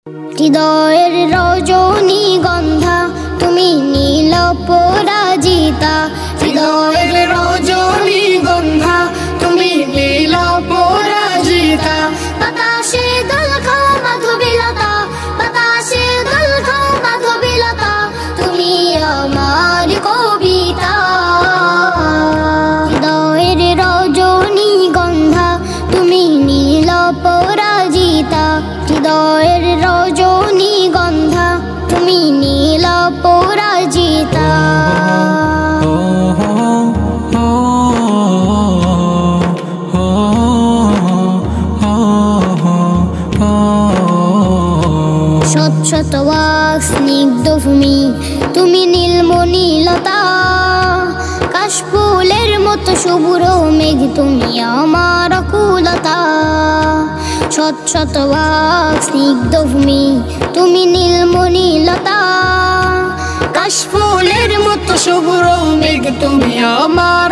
হৃদয়ের রজনীগন্ধা তুমি নীল পরাজিতা, হৃদয়ের রজনীগন্ধা তুমি নীল পরাজিতা। বাতাসে দোল খাও মাধবীলতা, বাতাসে দোল খাও মাধবীলতা, তুমি আমার কবিতা। হৃদয়ের রজনীগন্ধা তুমি নীল পরাজিতা, হৃদয়ের রজনীগন্ধা তুমি নীল পরাজিতা। শত শত ওয়াক স্নিগ্ধ ভূমি তুমি নীলমণিলতা, কাশফুলের মতো শুভ্র মেঘ তুমি আমার আকুলতা। শত শত ওয়াক স্নিগ্ধ ভূমি তুমি নীলমণিলতা, কাশফুলের মতো শুভ্র মেঘ তুমি আমার